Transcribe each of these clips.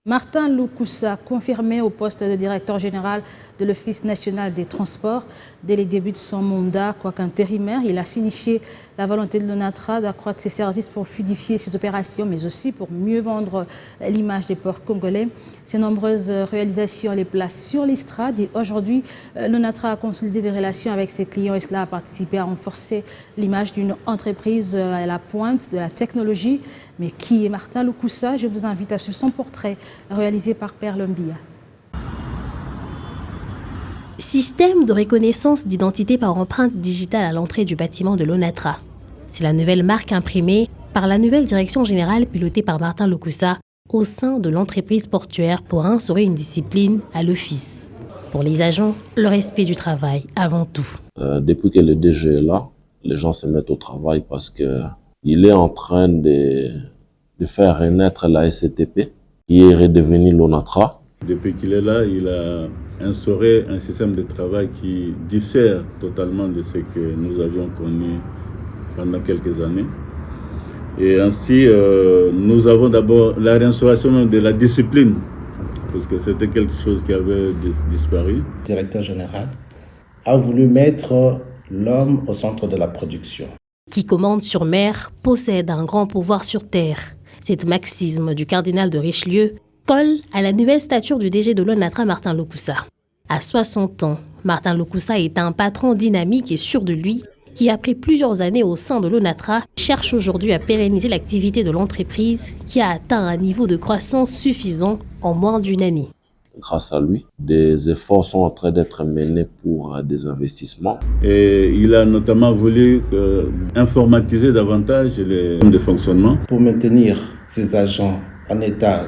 Martin Loukoussa, confirmé au poste de directeur général de l'Office national des transports dès les débuts de son mandat, quoique intérimaire, il a signifié la volonté de l'ONATRA d'accroître ses services pour fluidifier ses opérations, mais aussi pour mieux vendre l'image des ports congolais. Ses nombreuses réalisations les placent sur l'estrade et aujourd'hui, l'ONATRA a consolidé des relations avec ses clients et cela a participé à renforcer l'image d'une entreprise à la pointe de la technologie. Mais qui est Martin Loukoussa? Je vous invite à suivre son portrait réalisé par Perle Mbia. Système de reconnaissance d'identité par empreinte digitale à l'entrée du bâtiment de l'ONATRA. C'est la nouvelle marque imprimée par la nouvelle direction générale pilotée par Martin Loukoussa au sein de l'entreprise portuaire pour instaurer une discipline à l'office. Pour les agents, le respect du travail avant tout. Depuis que le DG est là, les gens se mettent au travail parce qu'il est en train de faire renaître la SCTP qui est redevenue l'ONATRA. Depuis qu'il est là, il a instauré un système de travail qui diffère totalement de ce que nous avions connu pendant quelques années. Et ainsi, nous avons d'abord la réinstauration de la discipline, parce que c'était quelque chose qui avait disparu. Le directeur général a voulu mettre l'homme au centre de la production. Qui commande sur mer possède un grand pouvoir sur terre. Cette maxime du cardinal de Richelieu colle à la nouvelle stature du DG de l'ONATRA, Martin Loukoussa. À 60 ans, Martin Loukoussa est un patron dynamique et sûr de lui qui, après plusieurs années au sein de l'ONATRA, cherche aujourd'hui à pérenniser l'activité de l'entreprise qui a atteint un niveau de croissance suffisant en moins d'une année. Grâce à lui, des efforts sont en train d'être menés pour des investissements. Et il a notamment voulu informatiser davantage les formes de fonctionnement. Pour maintenir ses agents en état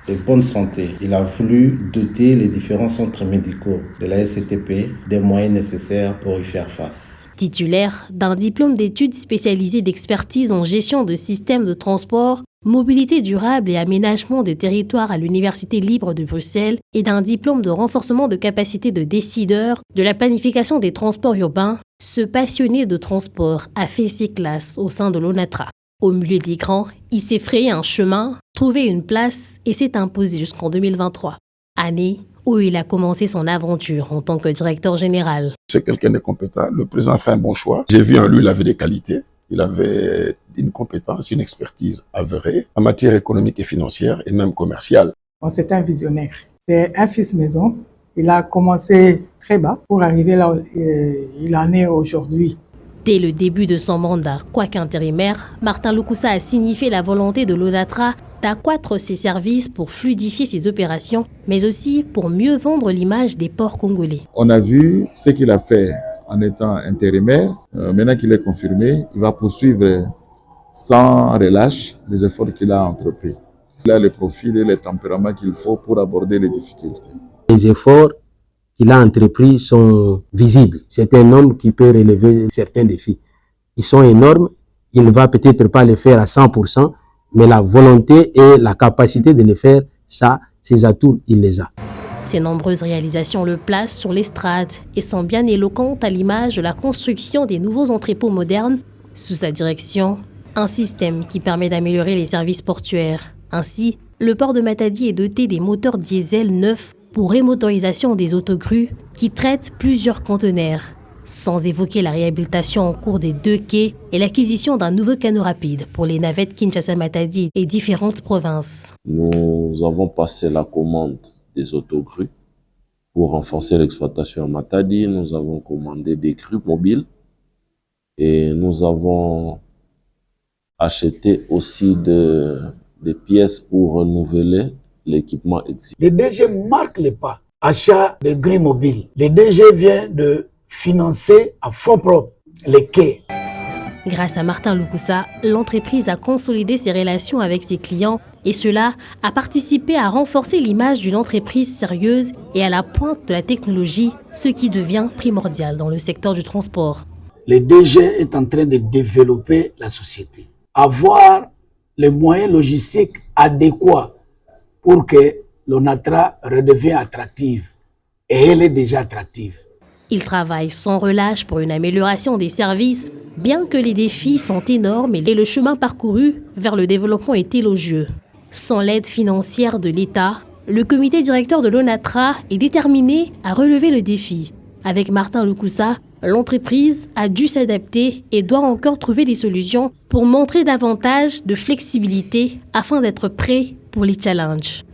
de bonne santé, il a voulu doter les différents centres médicaux de la SCTP des moyens nécessaires pour y faire face. Titulaire d'un diplôme d'études spécialisées d'expertise en gestion de systèmes de transport, mobilité durable et aménagement de territoire à l'Université libre de Bruxelles et d'un diplôme de renforcement de capacité de décideurs de la planification des transports urbains, ce passionné de transport a fait ses classes au sein de l'ONATRA. Au milieu des grands, il s'est frayé un chemin, trouvé une place et s'est imposé jusqu'en 2023, année où il a commencé son aventure en tant que directeur général. C'est quelqu'un de compétent, le président fait un bon choix. J'ai vu en lui, il avait des qualités. Il avait une compétence, une expertise avérée en matière économique et financière et même commerciale. C'est un visionnaire. C'est un fils maison. Il a commencé très bas pour arriver là où il en est aujourd'hui. Dès le début de son mandat, quoique intérimaire, Martin Loukoussa a signifié la volonté de l'ONATRA d'accroître ses services pour fluidifier ses opérations, mais aussi pour mieux vendre l'image des ports congolais. On a vu ce qu'il a fait en étant intérimaire. Maintenant qu'il est confirmé, il va poursuivre sans relâche les efforts qu'il a entrepris. Il a le profil et le tempérament qu'il faut pour aborder les difficultés. Les efforts qu'il a entrepris sont visibles. C'est un homme qui peut relever certains défis. Ils sont énormes. Il ne va peut-être pas les faire à 100%, mais la volonté et la capacité de les faire, ça, ses atouts, il les a. Ses nombreuses réalisations le placent sur l'estrade et sont bien éloquentes à l'image de la construction des nouveaux entrepôts modernes. Sous sa direction, un système qui permet d'améliorer les services portuaires. Ainsi, le port de Matadi est doté des moteurs diesel neufs pour remotorisation des autogrues qui traitent plusieurs conteneurs. Sans évoquer la réhabilitation en cours des 2 quais et l'acquisition d'un nouveau canot rapide pour les navettes Kinshasa-Matadi et différentes provinces. Nous avons passé la commande des autogrues pour renforcer l'exploitation à Matadi. Nous avons commandé des grues mobiles et nous avons acheté aussi des pièces pour renouveler l'équipement existant. Le DG marque le pas. Achat de grues mobiles. Le DG vient de financer à fonds propres les quais. Grâce à Martin Loukoussa, l'entreprise a consolidé ses relations avec ses clients et cela a participé à renforcer l'image d'une entreprise sérieuse et à la pointe de la technologie, ce qui devient primordial dans le secteur du transport. Le DG est en train de développer la société. Avoir les moyens logistiques adéquats pour que l'ONATRA redevienne attractive. Et elle est déjà attractive. Il travaille sans relâche pour une amélioration des services, bien que les défis sont énormes et le chemin parcouru vers le développement est élogieux. Sans l'aide financière de l'État, le comité directeur de l'ONATRA est déterminé à relever le défi. Avec Martin Loukoussa, l'entreprise a dû s'adapter et doit encore trouver des solutions pour montrer davantage de flexibilité afin d'être prêt pour les challenges.